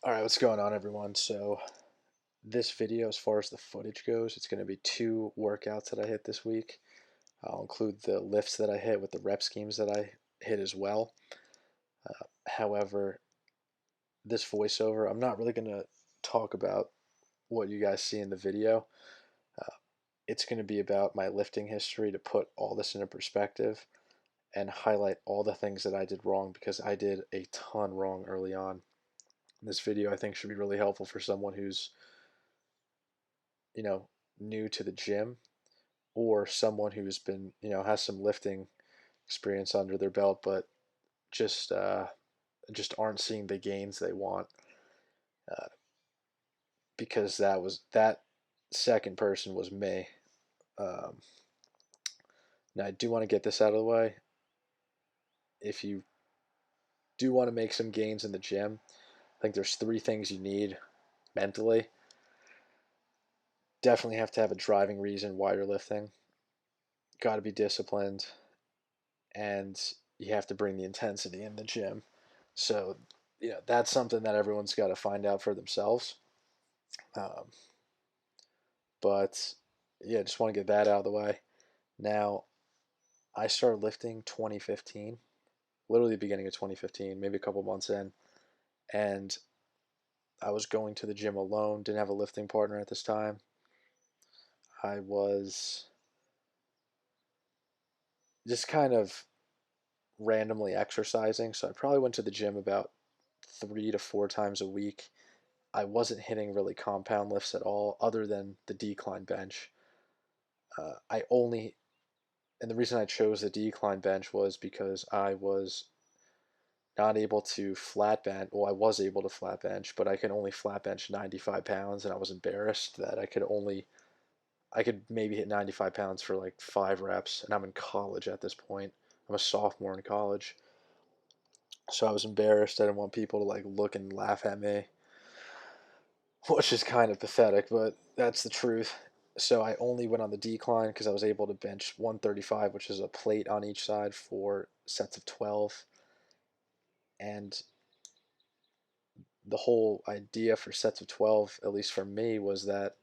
Alright, what's going on everyone? So this video, as far as the footage goes, it's going to be two workouts that I hit this week. I'll include the lifts that I hit with the rep schemes that I hit as well. However, this voiceover, I'm not really going to talk about what you guys see in the video. Uh, it's going to be about my lifting history to put all this into perspective and highlight all the things that I did wrong because I did a ton wrong early on. This video I think should be really helpful for someone who's, you know, new to the gym or someone who's been, has some lifting experience under their belt, but just uh, just aren't seeing the gains they want. Uh, because that second person was me. Um, Now I do want to get this out of the way. If you do want to make some gains in the gym, I think there's three things you need mentally. Definitely have to have a driving reason why you're lifting. Got to be disciplined, and you have to bring the intensity in the gym. So, that's something that everyone's got to find out for themselves. Um, but yeah, just want to get that out of the way. Now, I started lifting 2015, literally the beginning of 2015, maybe a couple months in, and I was going to the gym alone, didn't have a lifting partner at this time. I was just kind of randomly exercising, so I probably went to the gym about 3 to 4 times a week. I wasn't hitting really compound lifts at all, other than the decline bench. I only, and the reason I chose the decline bench was because I was not able to flat bench. Well, I was able to flat bench, but I could only flat bench 95 pounds, and I was embarrassed that I could maybe hit 95 pounds for like 5 reps, and I'm in college at this point. I'm a sophomore in college. So I was embarrassed. I didn't want people to like look and laugh at me, which is kind of pathetic, but that's the truth. So I only went on the decline because I was able to bench 135, which is a plate on each side for sets of 12. And the whole idea for sets of 12, at least for me, was that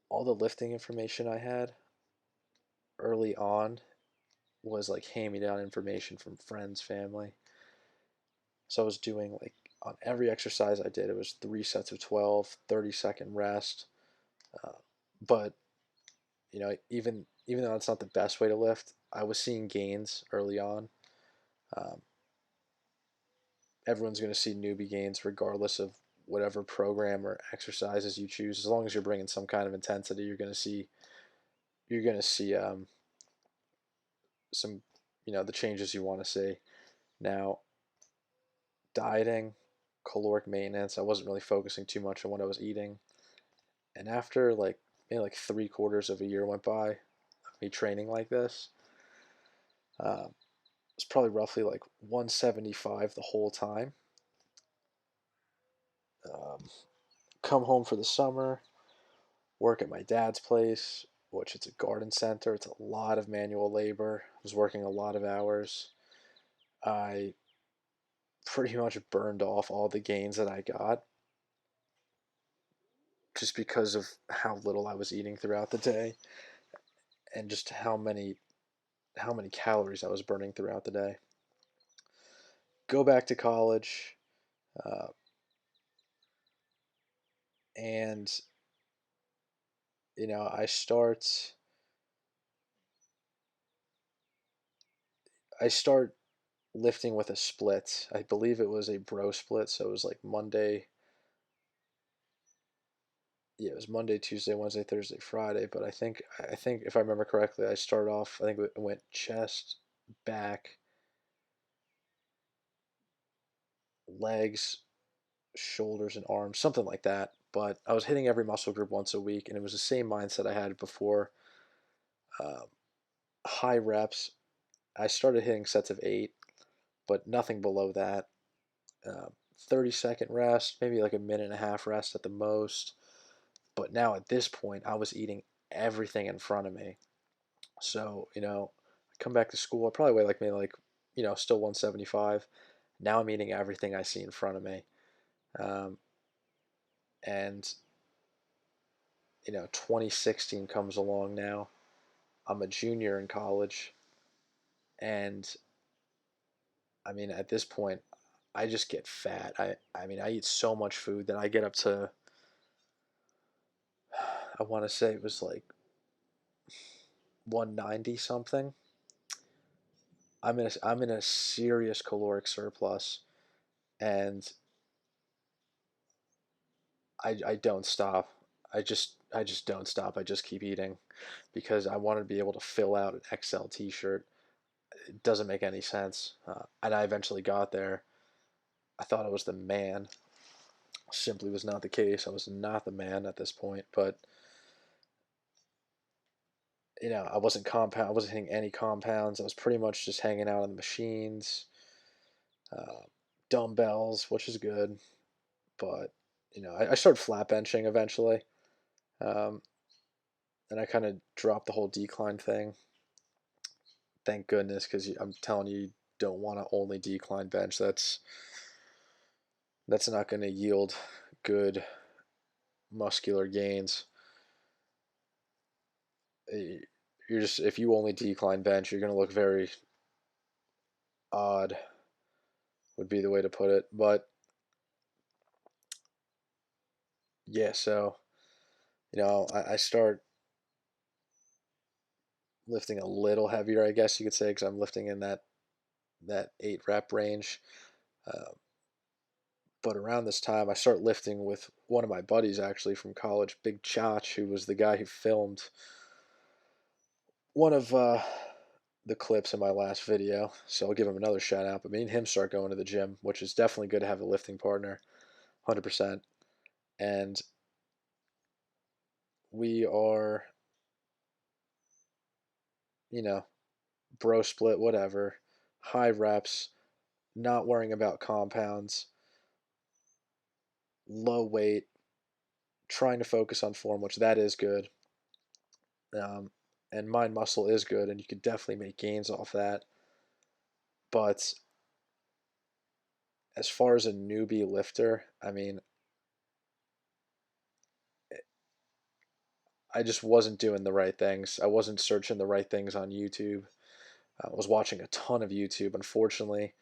all the lifting information I had early on was like hand me down information from friends, family. So I was doing like on every exercise I did, it was 3 sets of 12, 30-second rest. Uh, but even though it's not the best way to lift, I was seeing gains early on. Um, Everyone's going to see newbie gains regardless of whatever program or exercises you choose. As long as you're bringing some kind of intensity, you're going to see some the changes you want to see. Now, dieting, caloric maintenance, I wasn't really focusing too much on what I was eating. And after like maybe like 3/4 of a year went by of me training like this, it's probably roughly like 175 the whole time. Um, Come home for the summer, work at my dad's place, which it's a garden center. It's a lot of manual labor. I was working a lot of hours. I pretty much burned off all the gains that I got just because of how little I was eating throughout the day and just how many calories I was burning throughout the day. Go back to college, uh, and I start lifting with a split. I believe it was a bro split, so it was like Monday. Yeah, it was Monday, Tuesday, Wednesday, Thursday, Friday. But I think if I remember correctly, I started off. I think it went chest, back, legs, shoulders, and arms, something like that. But I was hitting every muscle group once a week, and it was the same mindset I had before. Um, High reps. I started hitting sets of 8, but nothing below that. 30-second rest, maybe like a minute and a half rest at the most. But now at this point, I was eating everything in front of me. So, I come back to school, I probably weigh like maybe like, still 175. Now I'm eating everything I see in front of me. Um, and 2016 comes along now. I'm a junior in college, and I mean, at this point, I just get fat. I mean, I eat so much food that I get up to, I want to say it was like 190 something. I'm in a serious caloric surplus, and I don't stop. I just don't stop. I just keep eating because I want to be able to fill out an XL t-shirt. It doesn't make any sense. And I eventually got there. I thought I was the man. Simply was not the case. I was not the man at this point, but I wasn't compound. I wasn't hitting any compounds. I was pretty much just hanging out on the machines, uh, dumbbells, which is good. But I started flat benching eventually, um, and I kind of dropped the whole decline thing. Thank goodness, because I'm telling you, you don't want to only decline bench. That's not going to yield good muscular gains. You're just if you only decline bench, you're going to look very odd. Would be the way to put it. But yeah, so I start lifting a little heavier, I guess you could say, because I'm lifting in that 8 rep range. Uh, but around this time, I start lifting with one of my buddies actually from college, Big Chach, who was the guy who filmed one of the clips in my last video. So I'll give him another shout out. But me and him start going to the gym, which is definitely good to have a lifting partner, 100%. And we are, you know, bro split, whatever, high reps, not worrying about compounds, low weight, trying to focus on form, which that is good. Um, and mind muscle is good, and you could definitely make gains off that. But as far as a newbie lifter, I mean, I just wasn't doing the right things. I wasn't searching the right things on YouTube. I was watching a ton of YouTube. Unfortunately,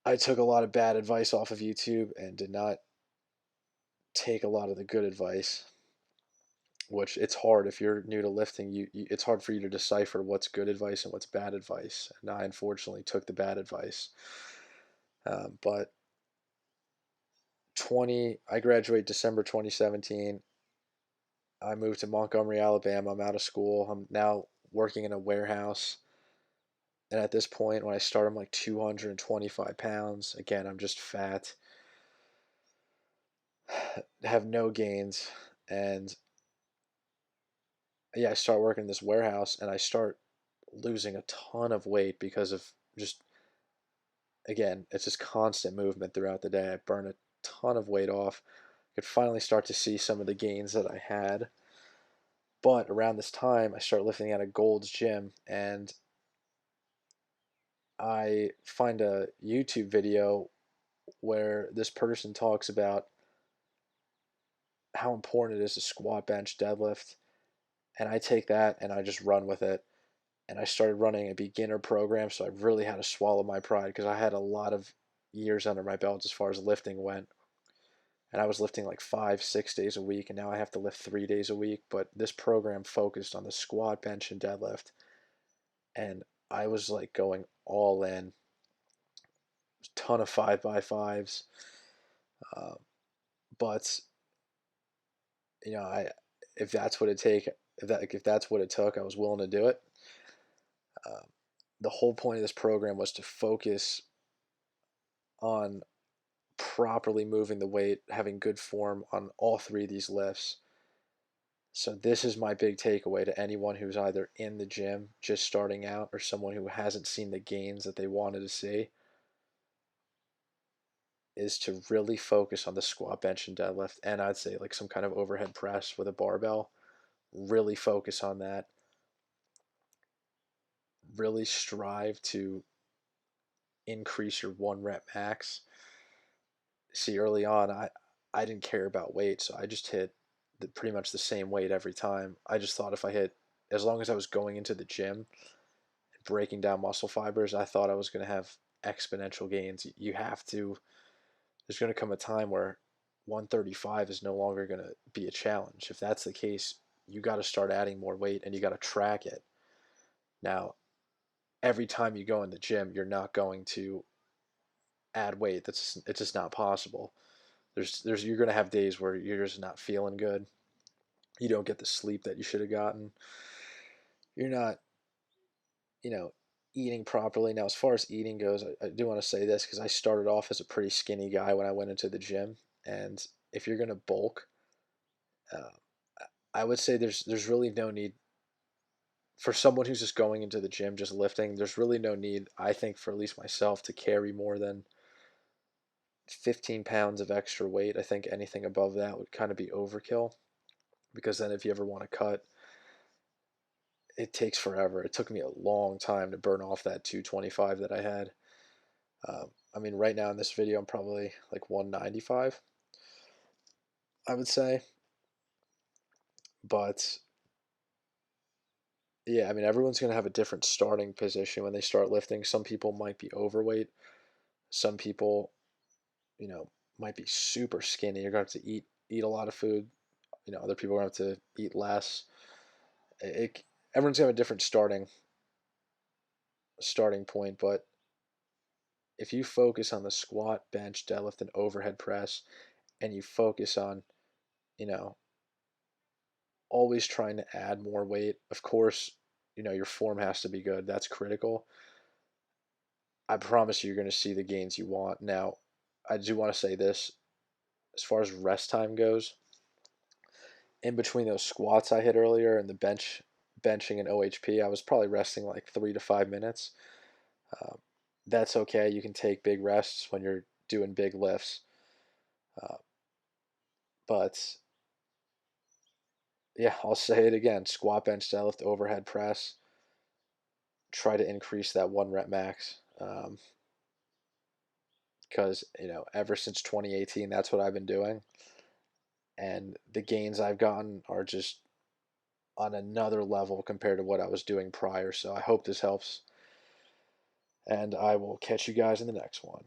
I took a lot of bad advice off of YouTube and did not take a lot of the good advice, which it's hard if you're new to lifting. It's hard for you to decipher what's good advice and what's bad advice. And I unfortunately took the bad advice. But I graduate December 2017. I moved to Montgomery, Alabama. I'm out of school. I'm now working in a warehouse. And at this point, when I start, I'm like 225 pounds. Again, I'm just fat, have no gains. And yeah, I start working in this warehouse and I start losing a ton of weight because of just, again, it's just constant movement throughout the day. I burn a ton of weight off. I could finally start to see some of the gains that I had. But around this time, I start lifting at a Gold's Gym and I find a YouTube video where this person talks about how important it is to squat, bench, deadlift. And I take that and I just run with it. And I started running a beginner program, so I really had to swallow my pride because I had a lot of years under my belt as far as lifting went. And I was lifting like 5, 6 days a week, and now I have to lift 3 days a week. But this program focused on the squat, bench, and deadlift. And I was like going all in, a ton of 5x5s. Uh, but I if that's what it take, if that's what it took, I was willing to do it. Um, the whole point of this program was to focus on properly moving the weight, having good form on all three of these lifts. So this is my big takeaway to anyone who's either in the gym just starting out or someone who hasn't seen the gains that they wanted to see is to really focus on the squat, bench, and deadlift, and I'd say like some kind of overhead press with a barbell. Really focus on that. Really strive to increase your 1 rep max. See, early on, I didn't care about weight, so I just hit pretty much the same weight every time. I just thought if I hit, as long as I was going into the gym and breaking down muscle fibers, I thought I was going to have exponential gains. You have to, there's going to come a time where 135 is no longer going to be a challenge. If that's the case, you got to start adding more weight and you got to track it. Now, every time you go in the gym, you're not going to add weight. It's just not possible. There's you're gonna have days where you're just not feeling good. You don't get the sleep that you should have gotten. You're not, you know, eating properly. Now, as far as eating goes, I do want to say this because I started off as a pretty skinny guy when I went into the gym, and if you're gonna bulk, uh, I would say there's really no need for someone who's just going into the gym just lifting. There's really no need, I think, for at least myself to carry more than 15 pounds of extra weight. I think anything above that would kind of be overkill because then if you ever want to cut, it takes forever. It took me a long time to burn off that 225 that I had. I mean, right now in this video, I'm probably like 195, I would say. But yeah, I mean, everyone's going to have a different starting position when they start lifting. Some people might be overweight. Some people, you know, might be super skinny. You're going to have to eat a lot of food. Other people are going to have to eat less. It, everyone's going to have a different starting point, but if you focus on the squat, bench, deadlift, and overhead press, and you focus on, you know, always trying to add more weight, of course, your form has to be good. That's critical. I promise you're going to see the gains you want. Now, I do want to say this as far as rest time goes, in between those squats I hit earlier and the benching and OHP, I was probably resting like 3 to 5 minutes. Um, that's okay. You can take big rests when you're doing big lifts. Uh, but yeah, I'll say it again: squat, bench, deadlift, overhead press. Try to increase that 1 rep max. Because ever since 2018, that's what I've been doing, and the gains I've gotten are just on another level compared to what I was doing prior. So I hope this helps, and I will catch you guys in the next one.